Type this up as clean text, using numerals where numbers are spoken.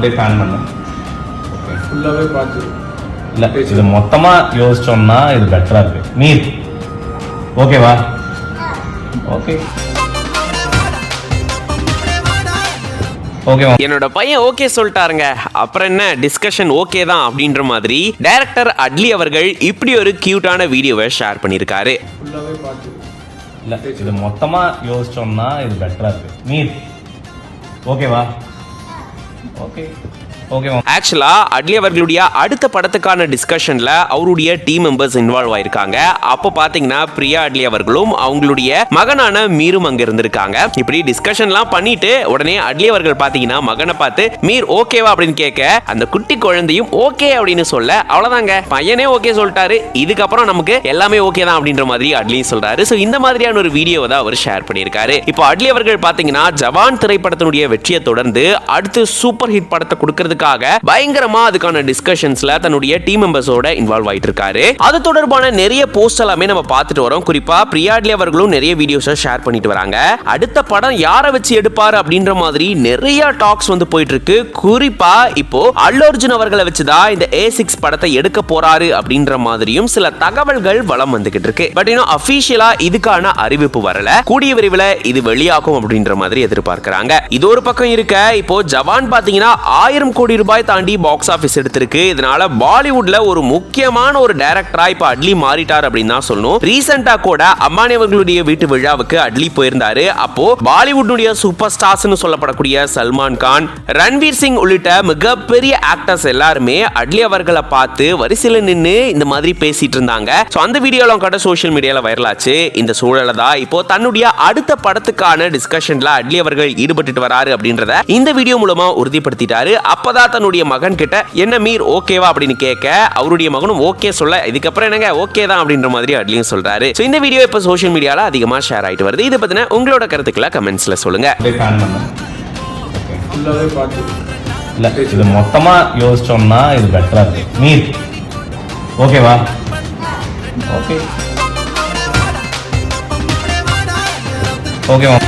Plan பண்ணேன். Okay, ஃபுல்லாகவே பார்த்து இல்லை இது மொத்தமாக யோசிச்சோம்னா இது பெட்டராக இருக்கு. மீர் ஓகேவா? ஓகே ஓகேவா? என்னோட பையன் ஓகே சொல்லிட்டாருங்க, அப்புறம் என்ன டிஸ்கஷன் ஓகே தான் அப்படின்ற மாதிரி டைரக்டர் அட்லி அவர்கள் இப்படி ஒரு கியூட்டான வீடியோவை ஷேர் பண்ணியிருக்காரு. ஃபுல்லாகவே பார்த்து இல்லை இது மொத்தமாக யோசிச்சோம்னா இது பெட்டராக இருக்கு. மீர் ஓகேவா? ஓகே ஓகேவா? ஆக்சுவலா அட்லி அவர்களுடைய அடுத்த படத்துக்கான டிஸ்கஷன்ல அவருடைய டீம் மெம்பர்ஸ் இன்வால்வ் ஆயிருக்காங்க. அப்போ பாத்தீங்கன்னா பிரியா அட்லி அவர்களும் அவங்களுடைய மகனான மீரும் அங்க இருந்திருக்காங்க. இப்படி டிஸ்கஷன்லாம் பண்ணிட்டு உடனே அட்லி அவர்கள் பாத்தீங்கன்னா மகனை பார்த்து மீர் ஓகேவா அப்படின்னு கேட்க அந்த குட்டி குழந்தையும் ஓகே அப்படின்னு சொல்ல அவ்வளவுதாங்க, பையனே ஓகே சொல்லிட்டாரு, இதுக்கப்புறம் நமக்கு எல்லாமே ஓகே தான் அப்படின்ற மாதிரி அட்லியும் சொல்றாரு. சோ இந்த மாதிரியான ஒரு வீடியோவை தான் அவர் ஷேர் பண்ணியிருக்காரு. இப்போ அட்லி அவர்கள் பாத்தீங்கன்னா ஜவான் திரைப்படத்தினுடைய வெற்றியை தொடர்ந்து அடுத்து சூப்பர் ஹிட் படத்தை கொடுக்கறதுக்காக பயங்கரமா அதுக்கான டிஸ்கஷன்ஸ்ல தன்னுடைய டீம் மெம்பர்ஸோட இன்வால்வ் ஆயிட்டு இருக்காரு. அது தொடர்பான நிறைய போஸ்ட் எல்லாமே நம்ம பார்த்துட்டு வரோம். குறிப்பா பிரியா அட்லி அவர்களும் நிறைய வீடியோஸை ஷேர் பண்ணிட்டு வராங்க. அடுத்த படம் யாரை வச்சு எடுப்பாரு அப்படின்ற மாதிரி நிறைய டாக்ஸ் வந்து போயிட்டு இருக்கு. குறிப்பா இப்போ அல்லு அர்ஜுன் அவர்களை வச்சுதான் இந்த A6 படத்தை எடுக்க போறாரு அப்படின்ற மாதிரியும் சில தகவல்கள் வலம் வந்துகிட்டு இருக்கு. பட் இன்னும் அபிஷியலா இதுக்கான அறிவிப்பு வரல. கூடிய விரைவில் இது வெளியாகும் அப்படின்ற மாதிரி எதிர்பார்க்கிறாங்க. இது ஒரு பக்கம் இருக்க, இப்போ ஜவான் பாத்தீங்கன்னா 1000 கோடி ரூபாய் தாண்டி பாக்ஸ் ஆபீஸ் எடுத்திருக்கு. இதனால பாலிவுட்ல ஒரு முக்கியமான ஒரு டைரக்டரா இப்ப அட்லி மாறிட்டார் அப்படின்னு தான் சொல்லணும். ரீசெண்டா கூட அம்பானி அவர்களுடைய வீட்டு விழாவுக்கு அட்லி போயிருந்தாரு. அப்போ பாலிவுட்னுடைய சூப்பர் ஸ்டார்ஸ்னு சொல்லப்படக்கூடிய சல்மான் கான், ரன்வீர் சிங் உள்ளிட்ட மிகப்பெரிய ஆக்டர்ஸ் எல்லாருமே அட்லி அவர்களை பார்த்து வரிசையில நின்னு இந்த மாதிரி பேசிட்டு இருந்தாங்க. சோ அந்த வீடியோலாம் கூட சோஷியல் மீடியால வைரல் ஆச்சு. இந்த சூழல தான் இப்போ தன்னுடைய அடுத்த படத்துக்கான டிஸ்கஷன்ல அட்லி அவர்கள் ஈடுபட்டு வராரு அப்படின்றத இந்த வீடியோ மூலமா உறுதிப்படுத்திட்டாரு. அப்பதான் தன்னுடைய மகன் கிட்ட என்ன மீர் ஓகேவா அப்படின்னு கேட்க அவருடைய மகனும் ஓகே சொல்ல இதுக்கப்புறம் என்னங்க ஓகே தான் அப்படின்ற மாதிரி அட்லியும் சொல்றாரு. சோ இந்த வீடியோ இப்ப சோஷியல் மீடியால அதிகமா ஷேர் ஆயிட்டு வருது. இதை பத்தின உங்களோட கருத்துக்களை கமெண்ட்ஸ்ல சொல்லுங்க. பிளான் பண்ணேன். ஓகே, ஃபுல்லாகவே பார்த்து இல்லை இது மொத்தமாக யோசிச்சோம்னா இது பெட்டராக இருக்கு. மீர் ஓகேவா? ஓகே ஓகேவா?